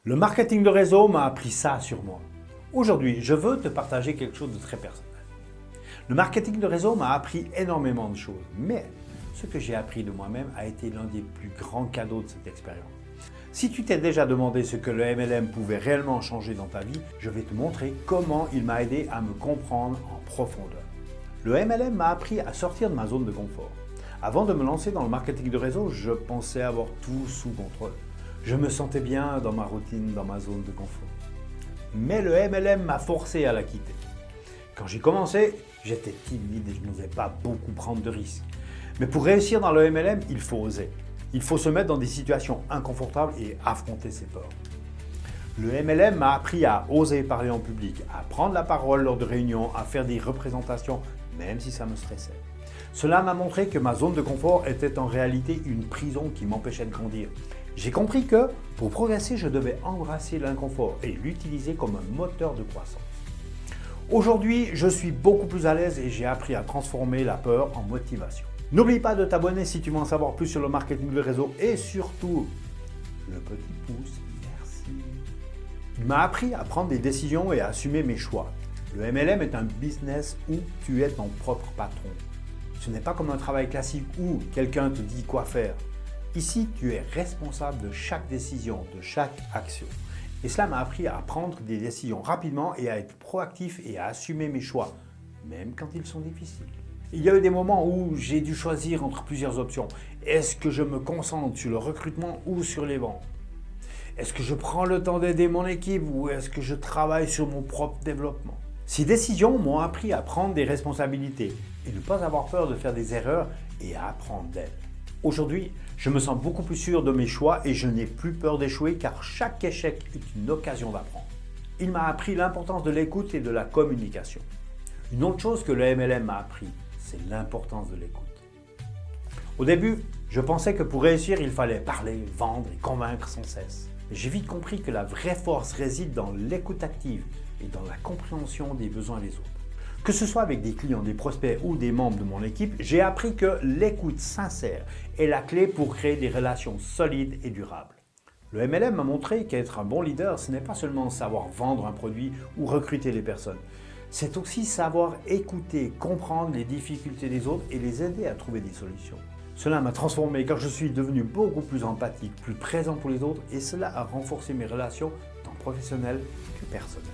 Le marketing de réseau m'a appris ça sur moi. Aujourd'hui, je veux te partager quelque chose de très personnel. Le marketing de réseau m'a appris énormément de choses, mais ce que j'ai appris de moi-même a été l'un des plus grands cadeaux de cette expérience. Si tu t'es déjà demandé ce que le MLM pouvait réellement changer dans ta vie, je vais te montrer comment il m'a aidé à me comprendre en profondeur. Le MLM m'a appris à sortir de ma zone de confort. Avant de me lancer dans le marketing de réseau, je pensais avoir tout sous contrôle. Je me sentais bien dans ma routine, dans ma zone de confort. Mais le MLM m'a forcé à la quitter. Quand j'ai commencé, j'étais timide et je n'osais pas beaucoup prendre de risques. Mais pour réussir dans le MLM, il faut oser. Il faut se mettre dans des situations inconfortables et affronter ses peurs. Le MLM m'a appris à oser parler en public, à prendre la parole lors de réunions, à faire des représentations, même si ça me stressait. Cela m'a montré que ma zone de confort était en réalité une prison qui m'empêchait de grandir. J'ai compris que pour progresser, je devais embrasser l'inconfort et l'utiliser comme un moteur de croissance. Aujourd'hui, je suis beaucoup plus à l'aise et j'ai appris à transformer la peur en motivation. N'oublie pas de t'abonner si tu veux en savoir plus sur le marketing de réseau et surtout, le petit pouce, merci. Il m'a appris à prendre des décisions et à assumer mes choix. Le MLM est un business où tu es ton propre patron. Ce n'est pas comme un travail classique où quelqu'un te dit quoi faire. Ici, tu es responsable de chaque décision, de chaque action. Et cela m'a appris à prendre des décisions rapidement et à être proactif et à assumer mes choix, même quand ils sont difficiles. Il y a eu des moments où j'ai dû choisir entre plusieurs options. Est-ce que je me concentre sur le recrutement ou sur les ventes? Est-ce que je prends le temps d'aider mon équipe ou est-ce que je travaille sur mon propre développement? Ces décisions m'ont appris à prendre des responsabilités et ne pas avoir peur de faire des erreurs et à apprendre d'elles. Aujourd'hui, je me sens beaucoup plus sûr de mes choix et je n'ai plus peur d'échouer car chaque échec est une occasion d'apprendre. Il m'a appris l'importance de l'écoute et de la communication. Une autre chose que le MLM m'a appris, c'est l'importance de l'écoute. Au début, je pensais que pour réussir, il fallait parler, vendre et convaincre sans cesse. J'ai vite compris que la vraie force réside dans l'écoute active et dans la compréhension des besoins des autres. Que ce soit avec des clients, des prospects ou des membres de mon équipe, j'ai appris que l'écoute sincère est la clé pour créer des relations solides et durables. Le MLM m'a montré qu'être un bon leader, ce n'est pas seulement savoir vendre un produit ou recruter les personnes. C'est aussi savoir écouter, comprendre les difficultés des autres et les aider à trouver des solutions. Cela m'a transformé car je suis devenu beaucoup plus empathique, plus présent pour les autres et cela a renforcé mes relations tant professionnelles que personnelles.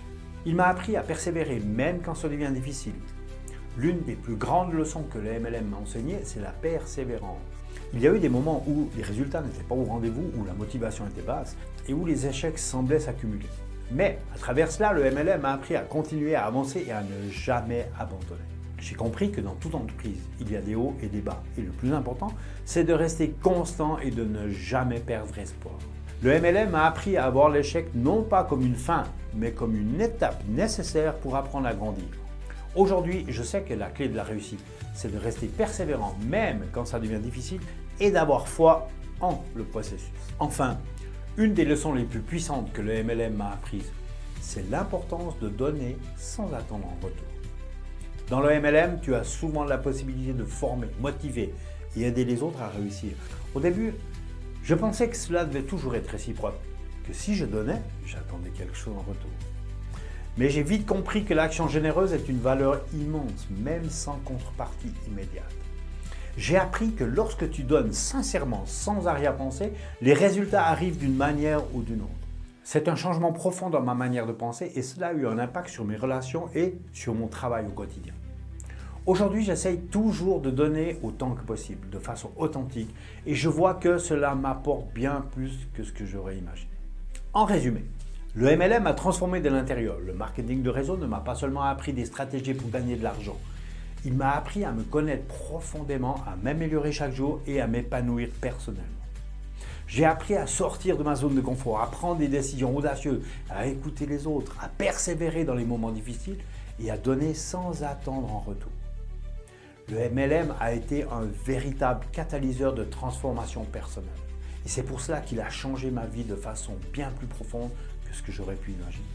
Il m'a appris à persévérer même quand ça devient difficile. L'une des plus grandes leçons que le MLM m'a enseigné, c'est la persévérance. Il y a eu des moments où les résultats n'étaient pas au rendez-vous, où la motivation était basse et où les échecs semblaient s'accumuler. Mais à travers cela, le MLM m'a appris à continuer à avancer et à ne jamais abandonner. J'ai compris que dans toute entreprise, il y a des hauts et des bas. Et le plus important, c'est de rester constant et de ne jamais perdre espoir. Le MLM m'a appris à voir l'échec non pas comme une fin, mais comme une étape nécessaire pour apprendre à grandir. Aujourd'hui, je sais que la clé de la réussite, c'est de rester persévérant même quand ça devient difficile et d'avoir foi en le processus. Enfin, une des leçons les plus puissantes que le MLM m'a apprises, c'est l'importance de donner sans attendre en retour. Dans le MLM, tu as souvent la possibilité de former, motiver et aider les autres à réussir. Au début, je pensais que cela devait toujours être réciproque, que si je donnais, j'attendais quelque chose en retour. Mais j'ai vite compris que l'action généreuse est une valeur immense, même sans contrepartie immédiate. J'ai appris que lorsque tu donnes sincèrement, sans arrière-pensée, les résultats arrivent d'une manière ou d'une autre. C'est un changement profond dans ma manière de penser et cela a eu un impact sur mes relations et sur mon travail au quotidien. Aujourd'hui, j'essaye toujours de donner autant que possible, de façon authentique, et je vois que cela m'apporte bien plus que ce que j'aurais imaginé. En résumé, le MLM a transformé de l'intérieur. Le marketing de réseau ne m'a pas seulement appris des stratégies pour gagner de l'argent. Il m'a appris à me connaître profondément, à m'améliorer chaque jour et à m'épanouir personnellement. J'ai appris à sortir de ma zone de confort, à prendre des décisions audacieuses, à écouter les autres, à persévérer dans les moments difficiles et à donner sans attendre en retour. Le MLM a été un véritable catalyseur de transformation personnelle. Et c'est pour cela qu'il a changé ma vie de façon bien plus profonde que ce que j'aurais pu imaginer.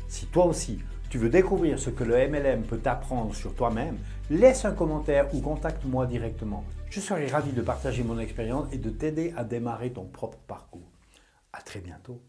Si toi aussi, tu veux découvrir ce que le MLM peut t'apprendre sur toi-même, laisse un commentaire ou contacte-moi directement. Je serai ravi de partager mon expérience et de t'aider à démarrer ton propre parcours. À très bientôt.